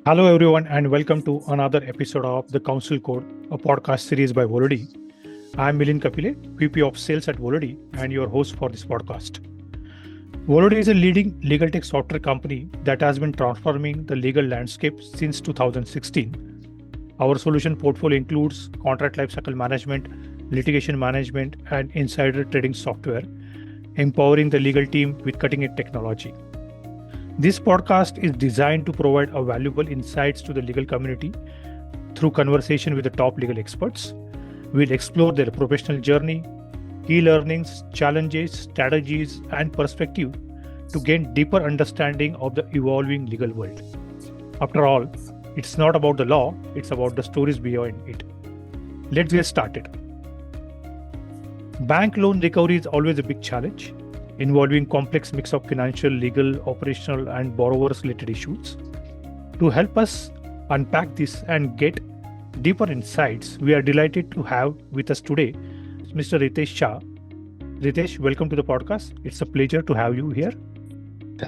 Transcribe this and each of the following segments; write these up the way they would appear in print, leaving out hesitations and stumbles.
Hello, everyone, and welcome to another episode of the Counsel Code, a podcast series by Volody. I'm 𝐬𝐭'𝐬, VP of Sales at Volody, and your host for this podcast. Volody is a leading legal tech software company that has been transforming the legal landscape since 2016. Our solution portfolio includes contract lifecycle management, litigation management, and insider trading software, empowering the legal team with cutting-edge technology. This podcast is designed to provide a valuable insights to the legal community through conversation with the top legal experts. We'll explore their professional journey, key learnings, challenges, strategies, and perspective to gain deeper understanding of the evolving legal world. After all, it's not about the law, it's about the stories behind it. Let's get started. Bank loan recovery is always a big challenge, involving complex mix of financial, legal, operational, and borrowers-related issues. To help us unpack this and get deeper insights, we are delighted to have with us today Mr. Ritesh Shah. Ritesh, welcome to the podcast. It's a pleasure to have you here.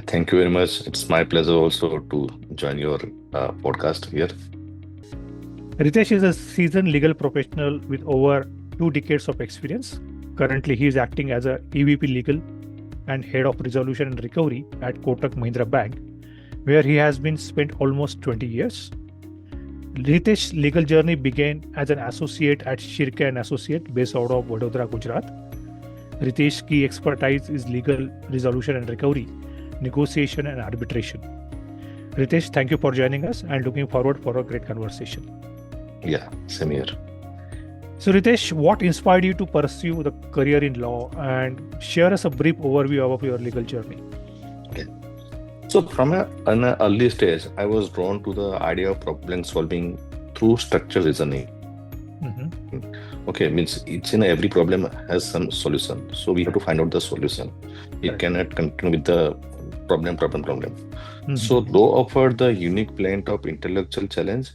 Thank you very much. It's my pleasure also to join your podcast here. Ritesh is a seasoned legal professional with over 2 decades of experience. Currently, he is acting as a EVP Legal and Head of Resolution and Recovery at Kotak Mahindra Bank, where he has been spent almost 20 years. Ritesh's legal journey began as an associate at 𝐀𝐟𝐭 & Associate based out of Vadodara, Gujarat. Ritesh's key expertise is legal resolution and recovery, negotiation and arbitration. Ritesh, thank you for joining us and looking forward for a great conversation. Yeah, same here. So Ritesh, what inspired you to pursue the career in law, and share us a brief overview of your legal journey? Okay. So from an early stage, I was drawn to the idea of problem solving through structured reasoning. Okay, means each and every problem has some solution. So we have to find out the solution. We cannot continue with the problem. So law offered the unique blend of intellectual challenge,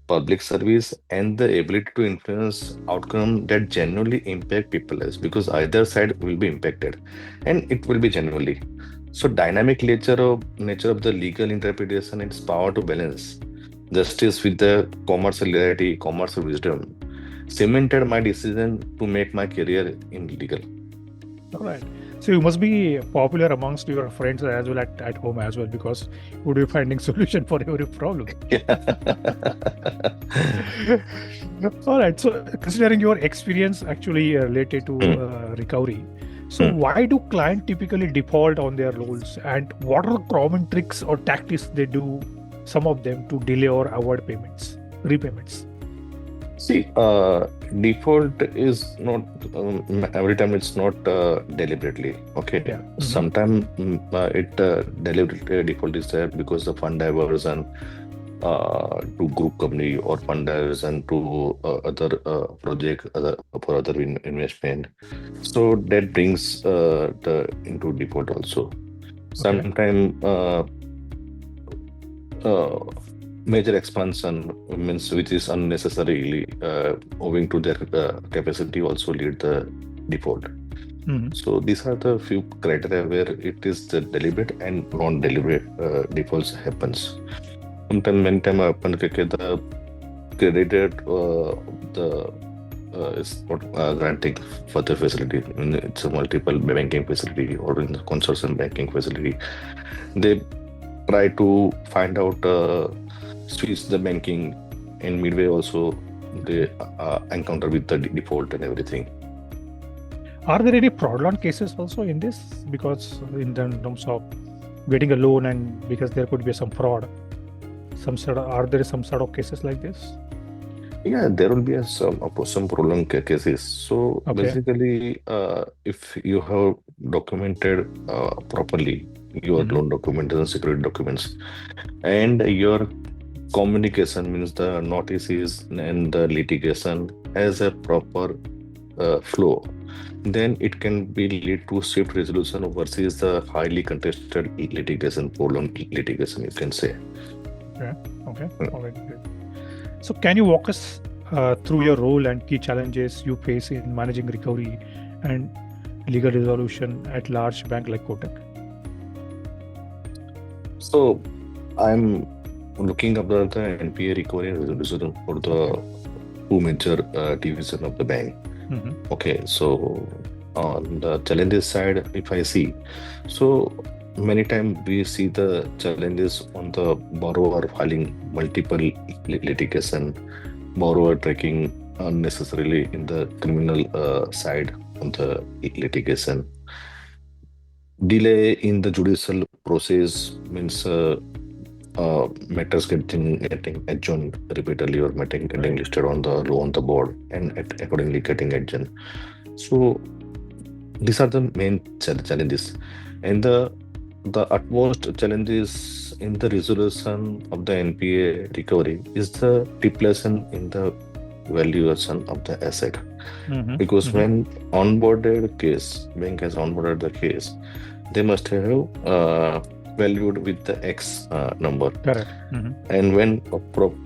public service, and the ability to influence outcome that genuinely impact people lives, because either side will be impacted and it will be genuinely. So dynamic nature of the legal interpretation, its power to balance justice with the commercial reality, commercial wisdom, cemented my decision to make my career in legal. All right. So you must be popular amongst your friends as well at home as well, because you would be finding solution for every problem. All right. So considering your experience actually related to recovery, so why do clients typically default on their loans, and what are the common tricks or tactics they do, some of them, to delay or avoid repayments? See, default is not every time. It's not deliberately. Okay, Yeah. sometimes it deliberately default is there because the fund diversion to group company or fund diversion to other project, for other investment. So that brings the into default also. Sometimes major expansion means which is unnecessarily owing to their capacity also lead the default. So these are the few criteria where it is the deliberate and non-deliberate defaults happens. Sometimes many time happen the creditor is not granting further facility. It's a multiple banking facility or in the consortium banking facility. They try to find out switch the banking, and midway also they encounter with the default and everything. Are there any fraudulent cases also in this? Because in terms of getting a loan, and because there could be some fraud, are there some sort of cases like this? Yeah, there will be some prolonged cases. So basically, if you have documented properly your loan documents and security documents, and your communication means the notices and the litigation has a proper flow, then it can be lead to swift resolution versus the highly contested litigation, prolonged litigation, you can say. Okay. All right. Great. So can you walk us through your role and key challenges you face in managing recovery and legal resolution at large bank like Kotak? So I'm looking at the NPA recovery and resolution for the two major division of the bank. Okay, so on the challenges side, if I see, so many times we see the challenges on the borrower filing multiple litigation, borrower tracking unnecessarily in the criminal side on the litigation, delay in the judicial process means matters getting adjourned repeatedly or getting listed on the board and accordingly getting adjourned. So these are the main challenges, and the utmost challenges in the resolution of the NPA recovery is the depletion in the valuation of the asset. Because when onboarded case, bank has onboarded the case, they must have valued with the X number. Correct. And when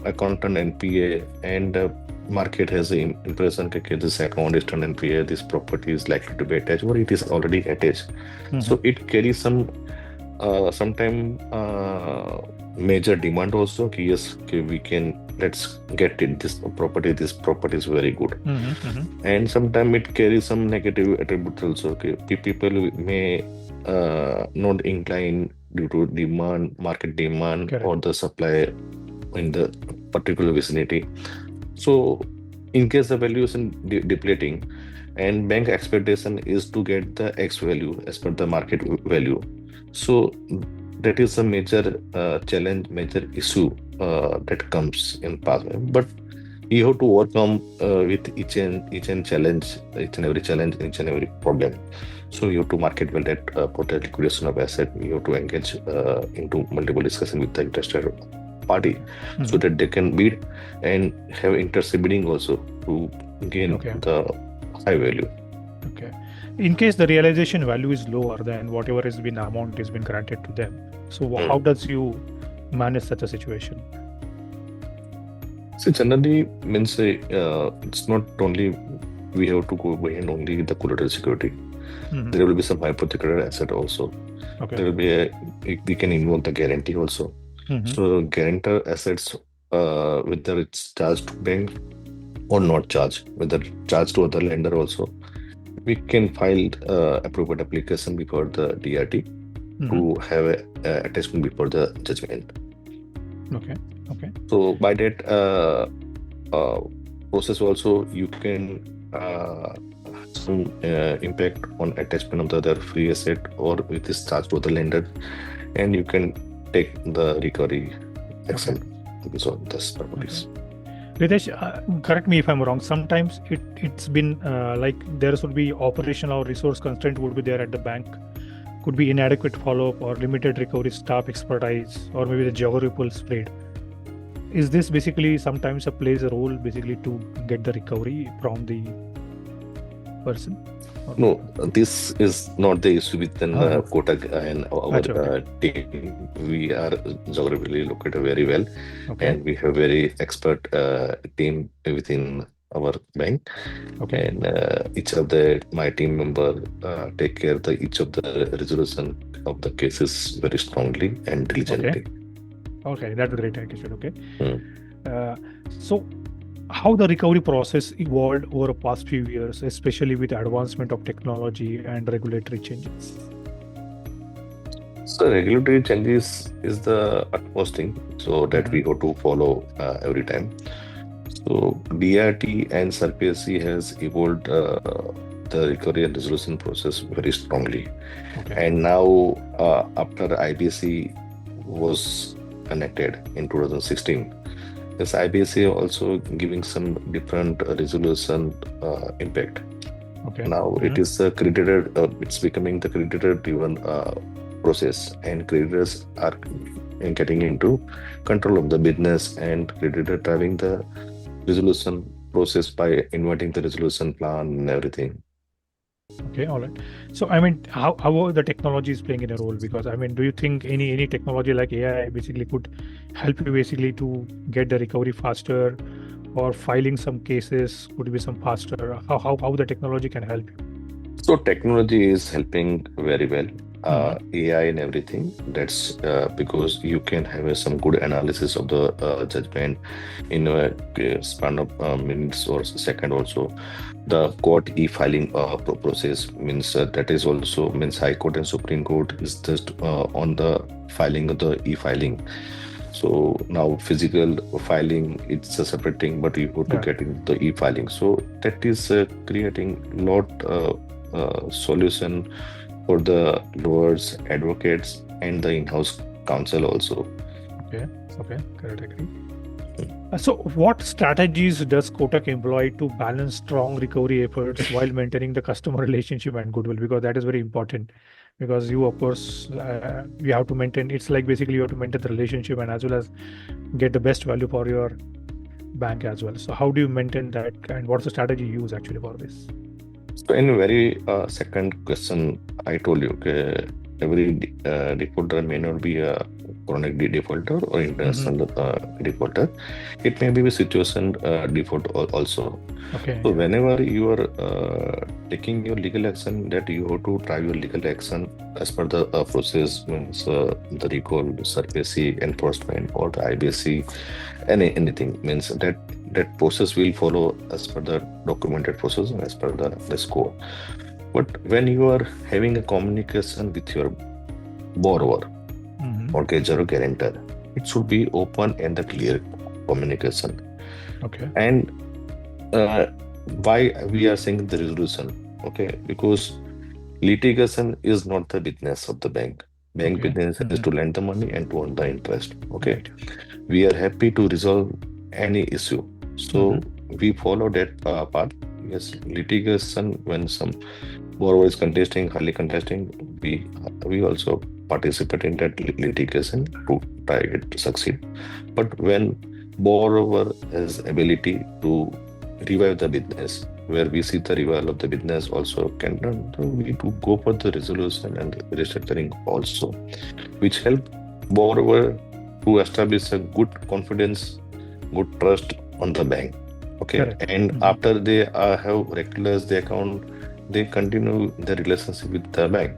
accountant NPA and market has the impression that this account is turned NPA, this property is likely to be attached, or it is already attached. So it carries some sometime major demand also. Yes, we can, let's get it, this property is very good. And sometimes it carries some negative attributes also. People may not incline due to demand, market demand, Correct. or the supply in the particular vicinity. So in case the valuation depleting and bank expectation is to get the X value as per the market value, so that is a major challenge, major issue that comes in past. But you have to overcome with each and challenge, each and every problem. So you have to market well that for the liquidation of asset. You have to engage into multiple discussion with the interested party so that they can bid and have interest bidding also to gain the high value. Okay. In case the realization value is lower than whatever has been amount has been granted to them, so how does you manage such a situation? So generally means it's not only we have to go behind only the collateral security. There will be some hypothetical asset also. There will be we can involve the guarantee also. So guarantor assets, whether it's charged to bank or not charged, whether charged to other lender also, we can file appropriate application before the DRT to have a attachment before the judgment. Okay. So by that process also, you can some impact on attachment of the other free asset or with this charge to the lender, and you can take the recovery action because of this properties. Ritesh, correct me if I'm wrong. Sometimes it's been like there should be operational or resource constraint would be there at the bank. Could be inadequate follow-up or limited recovery staff expertise, or maybe the geographical spread. Is this basically sometimes plays a role basically to get the recovery from the person? No, this is not the issue within Kotak and our team. We are geographically located very well, and we have very expert team within our bank. And each of my team member take care of each of the resolution of the cases very strongly and diligently. Okay, that's great. So how the recovery process evolved over the past few years, especially with advancement of technology and regulatory changes? So regulatory changes is the utmost thing, so that we have to follow every time. So DRT and SARFAESI has evolved the recovery and resolution process very strongly. And now after IBC was connected in 2016, this IBC also giving some different resolution impact. Now it is credited, it's becoming the creditor driven process, and creditors are getting into control of the business, and creditor driving the resolution process by inviting the resolution plan and everything. Okay, all right. So I mean, how the technology is playing in a role? Because I mean, do you think any technology like AI basically could help you basically to get the recovery faster, or filing some cases could be some faster? How the technology can help you? So technology is helping very well. AI and everything. That's because you can have some good analysis of the judgment in a span of minutes or second also. The court e-filing process means that is also means High Court and Supreme Court is just on the filing of the e-filing. So now physical filing, it's a separate thing, but you have to get into the e-filing. So that is creating lot solution for the lawyers, advocates, and the in-house counsel also. Okay, correct, agree. So what strategies does Kotak employ to balance strong recovery efforts while maintaining the customer relationship and goodwill? Because that is very important. Because you, of course, you have to maintain, it's like basically you have to maintain the relationship and as well as get the best value for your bank as well. So how do you maintain that and what's the strategy you use actually for this? So in very second question, I told you, every defaulter may not be a chronic defaulter or international defaulter. It may be a situation default also. Okay. So whenever you are taking your legal action, that you have to drive your legal action as per the process, means the recall, SARFAESI, enforcement, or the IBC, anything means that process will follow as per the documented process and as per the score. But when you are having a communication with your borrower, mortgager or guarantor, it should be open and the clear communication. Okay. And why we are saying the resolution? Okay, because litigation is not the business of the bank. Bank business is to lend the money and to earn the interest. Okay, we are happy to resolve any issue. So we follow that part. Yes, litigation, when some borrower is contesting, highly contesting, we also participate in that litigation to try to succeed. But when borrower has ability to revive the business, where we see the revival of the business also can we to go for the resolution and restructuring also, which help borrower to establish a good confidence, good trust on the bank. Okay. Correct. And after they have regularized the account, they continue the relationship with the bank.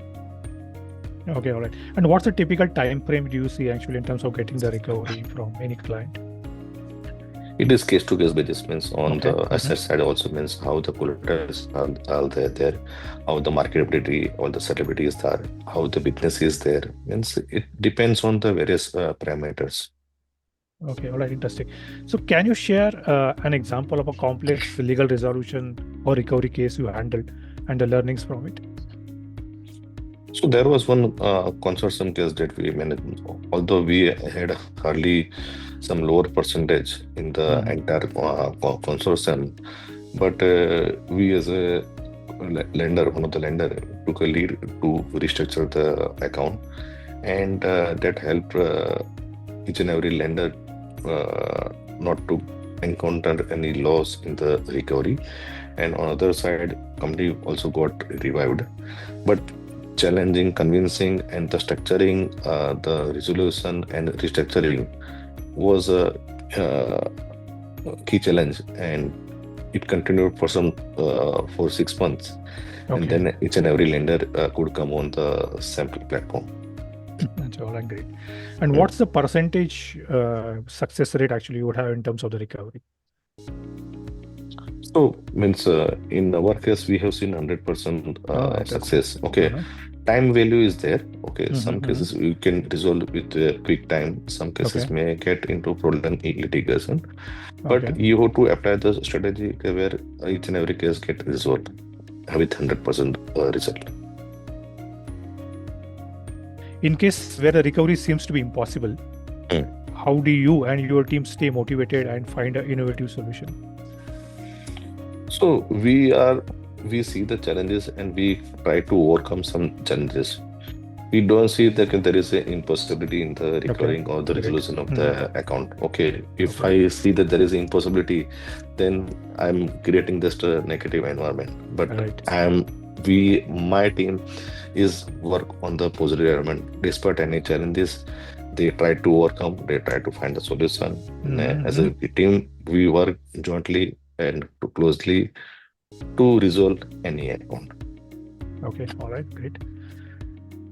Okay, all right. And what's the typical time frame do you see actually in terms of getting the recovery from any client? It is case to case basis, means on the asset side also means how the collaterals are there, how the marketability, all the sellability is there, how the business is there. Means it depends on the various parameters. Okay, all right, interesting. So can you share an example of a complex legal resolution or recovery case you handled and the learnings from it? So there was one consortium case that we managed, although we had hardly some lower percentage in the entire consortium, but we as a lender, one of the lender, took a lead to restructure the account, and that helped each and every lender not to encounter any loss in the recovery. And on the other side, company also got revived. But challenging, convincing, and the structuring, the resolution and restructuring was a key challenge, and it continued for 6 months. Okay. And then each and every lender could come on the sample platform. That's all great. And what's the percentage success rate actually you would have in terms of the recovery? So means in our case we have seen 100% success. Okay. Time value is there. Okay. Some cases you can resolve with quick time. Some cases may get into prolonged litigation. But you have to apply the strategy where each and every case get resolved with 100% result. In case where the recovery seems to be impossible, how do you and your team stay motivated and find an innovative solution? So we see the challenges and we try to overcome some challenges. We don't see that there is an impossibility in the recovering or the resolution of the account. Okay, if I see that there is an impossibility, then I'm creating just a negative environment. But my team is work on the positive environment. Despite any challenges, they try to overcome, they try to find a solution. As a team, we work jointly and closely to resolve any account. Okay, all right, great.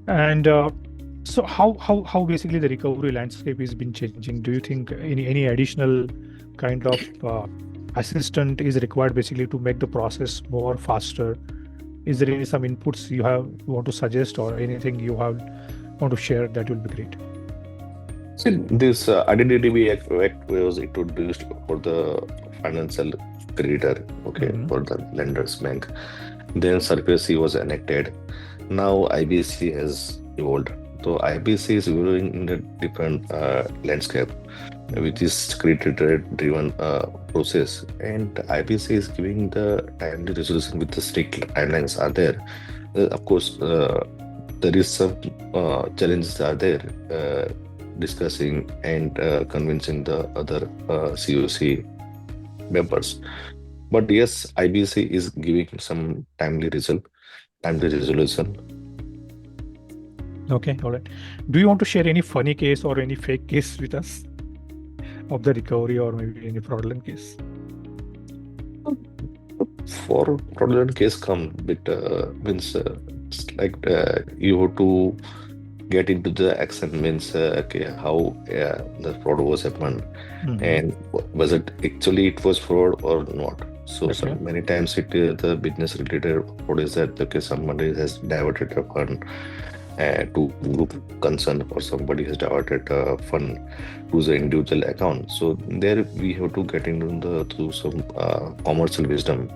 And so how basically the recovery landscape has been changing? Do you think any additional kind of assistant is required basically to make the process more faster? Is there any some inputs you want to suggest, or anything you want to share? That will be great. See, this Identity Act was introduced for the financial creditor, okay, for the lenders bank. Then SARFAESI was enacted. Now IBC has evolved. So IBC is evolving in a different landscape, which is creditor-driven process, and IBC is giving the timely resolution with the strict timelines are there. Of course, there is some challenges are there. Discussing and convincing the other COC members. But yes, IBC is giving some timely resolution. Okay, all right. Do you want to share any funny case or any fake case with us of the recovery, or maybe any fraudulent case? For fraudulent case come with means it's like you have to get into the action, means how the fraud was happened, and was it actually it was fraud or not. So many times the business related fraud is that somebody has diverted a fund to group concern, or somebody has diverted a fund to the individual account. So there we have to get into through some commercial wisdom.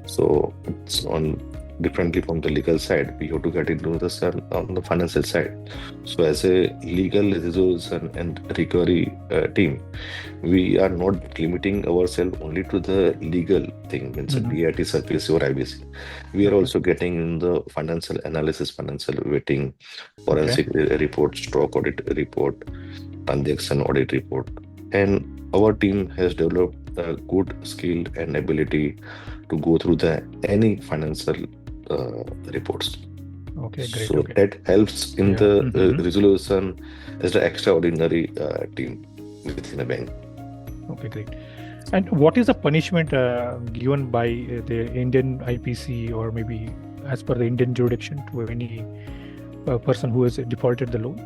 So it's on differently from the legal side, we have to get into this on the financial side. So as a legal resolution and recovery team, we are not limiting ourselves only to the legal thing, means DIT, SARFAESI or IBC. We are also getting in the financial analysis, financial weighting, forensic report, stock audit report, transaction audit report. And our team has developed a good skill and ability to go through any financial reports. Okay, great. So that helps in the resolution as the extraordinary team within a bank. Okay, great. And what is the punishment given by the Indian IPC, or maybe as per the Indian jurisdiction, to any person who has defaulted the loan?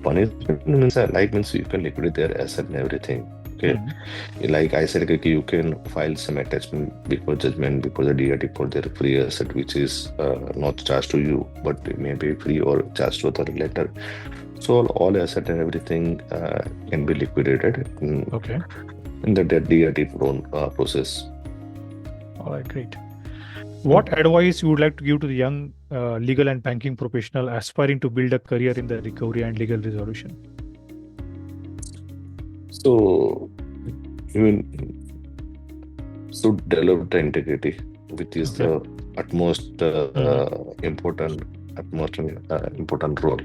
Punishment means you can liquidate their asset and everything. Okay, like I said, you can file some attachment before judgment, before the DIT for their free asset, which is not charged to you, but it may be free or charged to the lender. So all asset and everything can be liquidated in the DIT loan process. All right, great. What advice you would like to give to the young legal and banking professional aspiring to build a career in the recovery and legal resolution? So, you should develop the integrity, which is the utmost important role.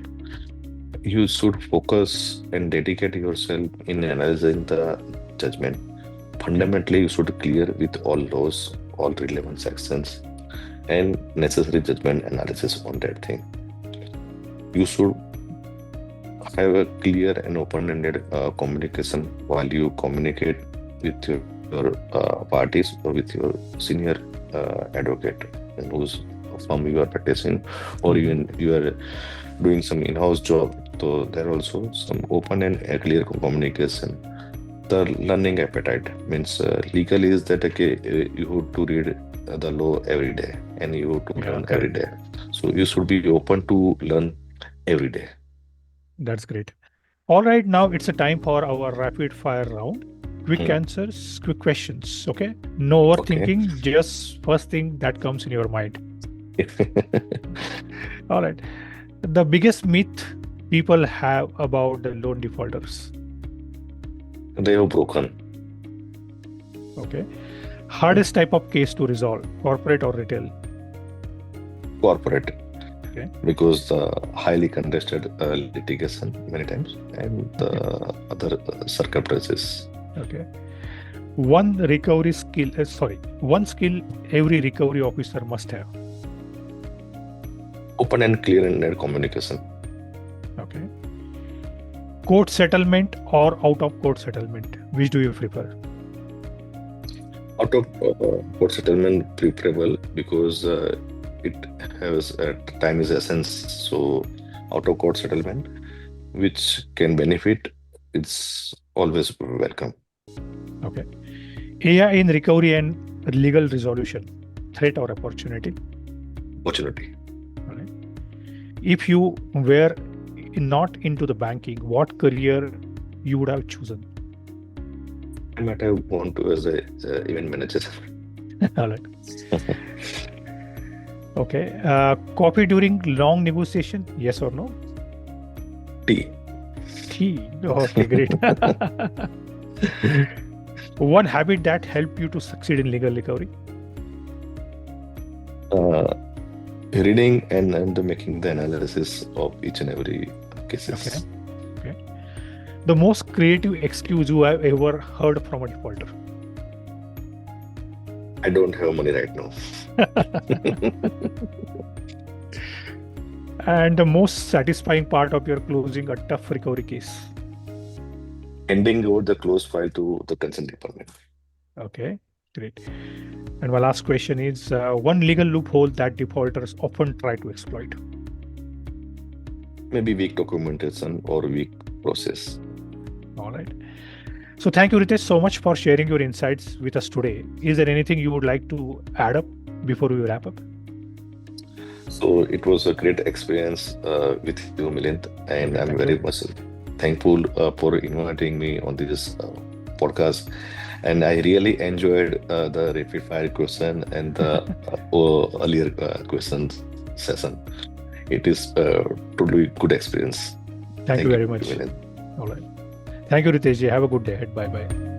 You should focus and dedicate yourself in analyzing the judgment. Fundamentally, you should clear with all laws, all relevant sections, and necessary judgment analysis on that thing. You should have a clear and open-ended communication while you communicate with your parties or with your senior advocate and whose firm you are practicing, or even you are doing some in-house job. So there are also some open and clear communication. The learning appetite means legal is that you have to read the law every day and you have to learn every day. So you should be open to learn every day. That's great. All right, now it's a time for our rapid fire round. Quick answers, quick questions. Okay, no overthinking. Just first thing that comes in your mind. All right. The biggest myth people have about the loan defaulters? They are broken. Okay. Hardest type of case to resolve, corporate or retail? Corporate. Okay. Because the highly contested litigation many times and the other circumstances. Okay. One skill every recovery officer must have. Open and clear and communication. Okay. Court settlement or out of court settlement? Which do you prefer? Out of court settlement preferable, because it has time is essence. So out of court settlement, which can benefit, it's always welcome. Okay. AI in recovery and legal resolution, threat or opportunity? Opportunity. All right. If you were not into the banking, what career you would have chosen? I might have gone to as a event manager. All right. Okay. Coffee during long negotiation, yes or no? Tea. Tea. Okay, great. One habit that helped you to succeed in legal recovery? Reading and making the analysis of each and every cases. Okay. The most creative excuse you have ever heard from a defaulter? I don't have money right now. And the most satisfying part of your closing a tough recovery case? Handing over the closed file to the consent department. Okay, great. And my last question is one legal loophole that defaulters often try to exploit? Maybe weak documentation or weak process. All right. So thank you, Ritesh, so much for sharing your insights with us today. Is there anything you would like to add up before we wrap up? So it was a great experience with you, Milind, and I'm very much thankful for inviting me on this podcast. And I really enjoyed the rapid fire question and the earlier questions session. It is totally good experience. Thank you very much. Milind. All right. Thank you, Ritesh. Have a good day ahead. Bye-bye.